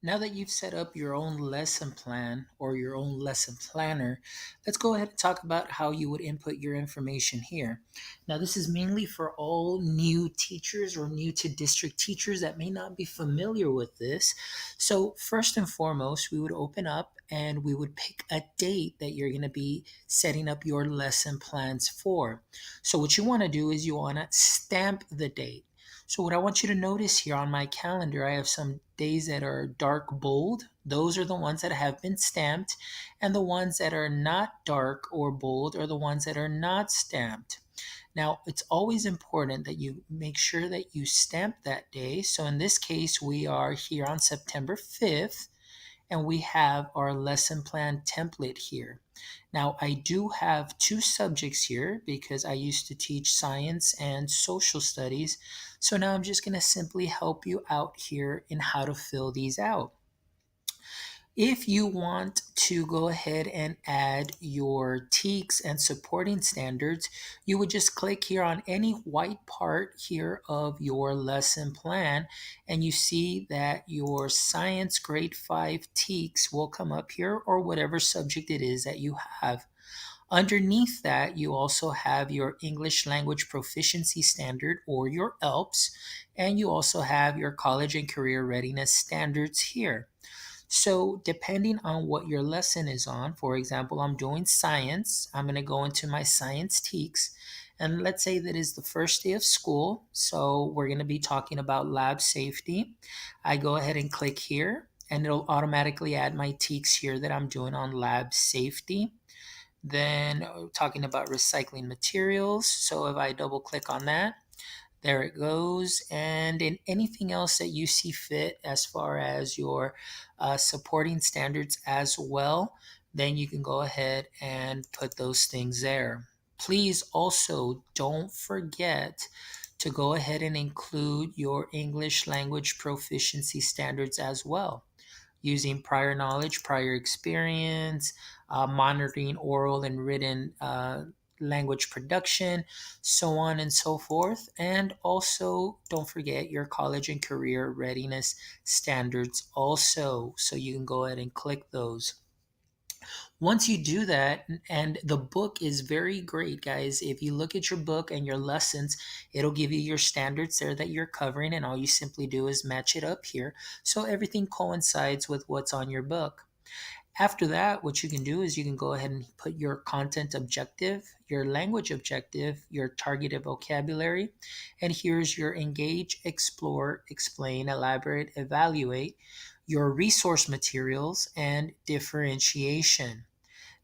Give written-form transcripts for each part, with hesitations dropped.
Now that you've set up your own lesson plan or your own lesson planner, let's go ahead and talk about how you would input your information here. Now, this is mainly for all new teachers or new to district teachers that may not be familiar with this. So, first and foremost, we would open up and we would pick a date that you're going to be setting up your lesson plans for. So, what you want to do is you want to stamp the date. So, what I want you to notice here on my calendar, I have some days that are dark bold. Those are the ones that have been stamped. And the ones that are not dark or bold are the ones that are not stamped. Now, it's always important that you make sure that you stamp that day. So, in this case, we are here on September 5th and we have our lesson plan template here. Now, I do have two subjects here because I used to teach science and social studies. So now I'm just going to simply help you out here in how to fill these out. If you want to go ahead and add your TEKS and supporting standards, you would just click here on any white part here of your lesson plan, and you see that your science grade 5 TEKS will come up here, or whatever subject it is that you have. Underneath that, you also have your English language proficiency standard or your ELPS, and you also have your college and career readiness standards here. So, depending on what your lesson is on, for example, I'm doing science, I'm going to go into my science TEKS, and let's say that is the first day of school. So, we're going to be talking about lab safety. I go ahead and click here, and it'll automatically add my TEKS here that I'm doing on lab safety. Then, talking about recycling materials. So, if I double click on that, there it goes. And in anything else that you see fit as far as your supporting standards as well, then you can go ahead and put those things there. Please also don't forget to go ahead and include your English language proficiency standards as well, using prior knowledge, prior experience, monitoring oral and written language production, so on and so forth. And also, don't forget your college and career readiness standards, also. So you can go ahead and click those. Once you do that, and the book is very great, guys. If you look at your book and your lessons, it'll give you your standards there that you're covering, and all you simply do is match it up here so everything coincides with what's on your book. After that, what you can do is you can go ahead and put your content objective, your language objective, your targeted vocabulary, and here's your engage, explore, explain, elaborate, evaluate, your resource materials, and differentiation.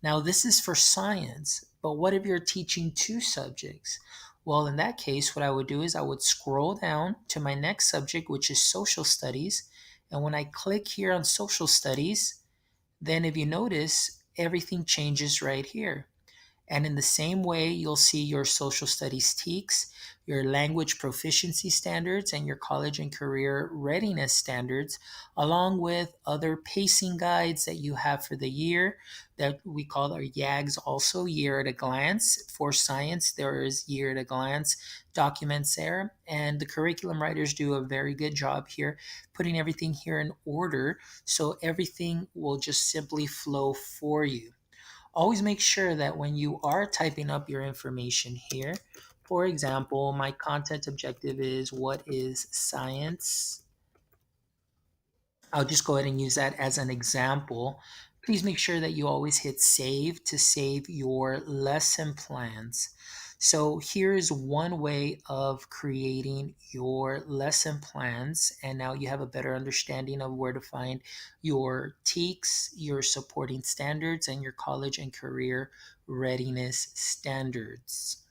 Now, this is for science, but what if you're teaching two subjects? Well, in that case, what I would do is I would scroll down to my next subject, which is social studies. And when I click here on social studies, then if you notice, everything changes right here. And in the same way, you'll see your social studies TEKS, your language proficiency standards, and your college and career readiness standards, along with other pacing guides that you have for the year that we call our YAGs, also year at a glance. For science, there is year at a glance documents there. And the curriculum writers do a very good job here putting everything here in order so everything will just simply flow for you. Always make sure that when you are typing up your information here, for example, my content objective is what is science? I'll just go ahead and use that as an example. Please make sure that you always hit save to save your lesson plans. So here's one way of creating your lesson plans. And now you have a better understanding of where to find your TEKS, your supporting standards, and your college and career readiness standards.